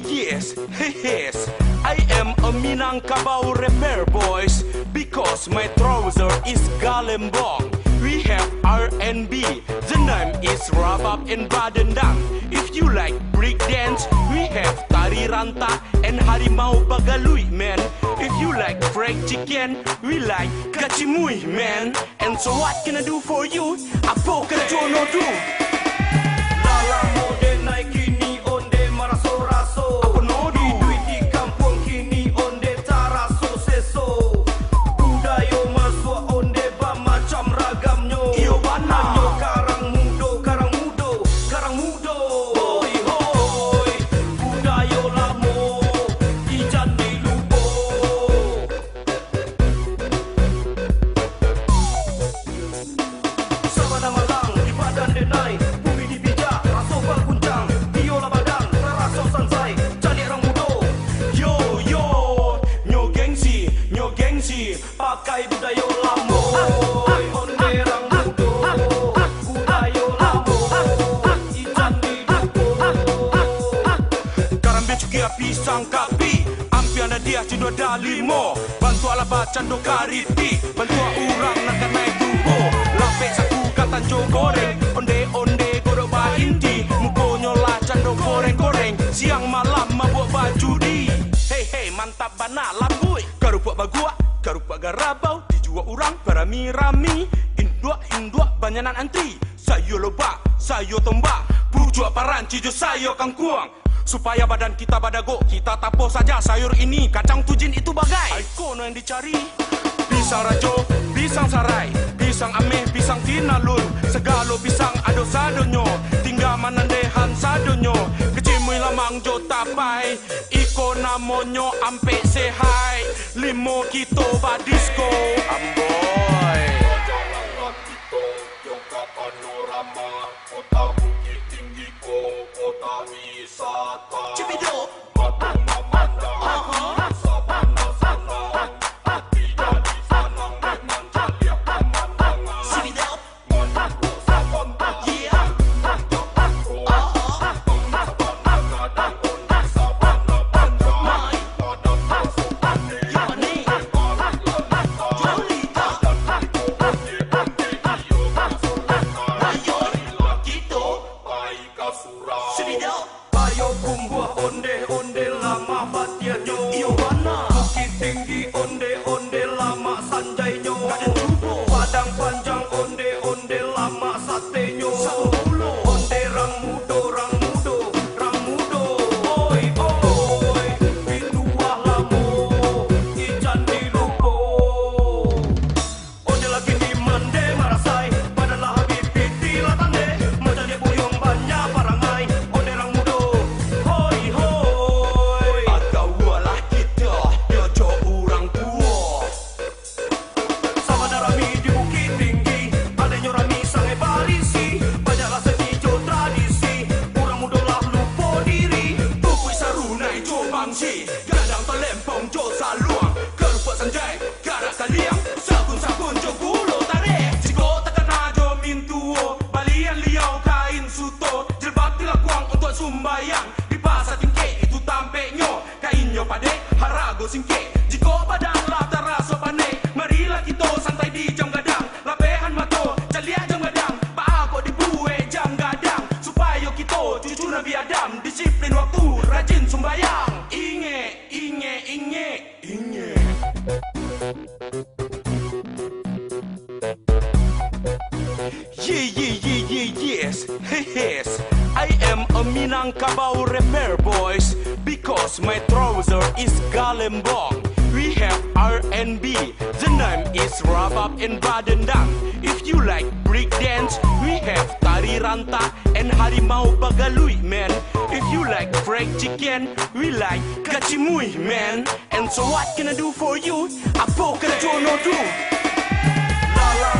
Yes, yes. I am a Minangkabau rapper, boys, because my trouser is galembong. We have R&B, the name is Rabab and Badendang. If you like break dance, we have Tari Ranta and Harimau Bagalui, man. If you like fried chicken, we like Kacimui, man. And so what can I do for you? Apa kena jono do? Dalam mode naik kini onde maraso-raso. Apa no do? Duit di kampung kini onde taraso seso. Budaya masuk onde ba macam ragamnyo. Iyo bana. Nanyo karang mudo, karang mudo, karang mudo. Hoi hoi, budaya lamo ijan di lupo. Sabana malang di badan denai. Pakai budaya lamo, onde rang mudo, budaya lamo, ijan di lupo. Karambe cukia pisang kapi, ampiana dia cindua dalimo. Bantu ala bacan do karipi, bantu urang nak naik tubo. Lapek saku katan jo goreng, onde godok ba inti. Mukonyo lacan do goreng-goreng, siang malam mabuk baju di. Hey mantap bana lambui, karupuk bagua. Karupa garabau, dijual orang berami-rami. Indua banyanan antri. Sayo loba, sayo tombak. Bujuk paranci jo sayo kangkuang. Supaya badan kita badago, kita tapo saja sayur ini. Kacang tujin itu bagai Aikono yang dicari. Pisang rajo, pisang sarai, pisang ameh, pisang tinalun. Segalo pisang ado sadonyo, tinggal manandehan sadonyo. Kecimui lamang jo tapai, iko namonyo ampe sehai. Limo kito badisco, amboy. Jalan kito, Yongka panorama, kota bukit tinggi ko, kota wisata. Cibido. Batu memandang, sabana sanang, hati jadi sanang, memanjat lihat pemandangan. Cibido. Menunggu sabana, Yeah. menjak akro, sabana gadang, onde sabana panjang, badan masuk ane, Yamani. tarik lelaka, Jolita. dan iko onde iyo kasuraka, Ayo. marilah Kito. pai kasurau. Cibido. Payo kumbuah onde lama batianyo. Iyo bana. Bukit tinggi onde lama sanjainyo. Badan tubo. Padang panjang onde lama satenyo. Saulo. Onde rang mudo, rang mudo, rang mudo. Oi oi, pituah lamo, ijan di lupo. Onde lagi di mande marasai, padalah habis piti latande. Macam dia buyung banyak parangai. Onde rang mudo, hoi hoi. Atau walah kita, yo jo urang tua. Sama darami di bukit tinggi, adanya rami sangai balisi. Banyaklah sekijo tradisi, orang muda lah lupa diri. Tukui sarunai jo bangsi, gadang talempong jo saluang. Kerupuk sanjai, garak kaliang, sabun jo gulo tarik. Jiko takana jo mintuo, balian liau kain suto. Jilbab dilakuang untuk sumbayang, di pasar tingke itu tampeknyo. Kainyo padek, harago singke. Jiko badan lah terasa panik, marilah kita santai di jam gadang. Lapehan mato, calia jam gadang, paako dibuwe jam gadang. Supaya kita cucu Nabi Adam, disiplin waktu, rajin sumbayang. Inge. Yes. I am a Minangkabau rapper, boys, because my trouser is galembong. We have R&B, the name is Rabab and Badendang. If you like break dance, we have Tari Ranta and Harimau Bagalui, man. If you like fried chicken, we like Kacimui, man. And so what can I do for you? Apa kena jono do? Dalam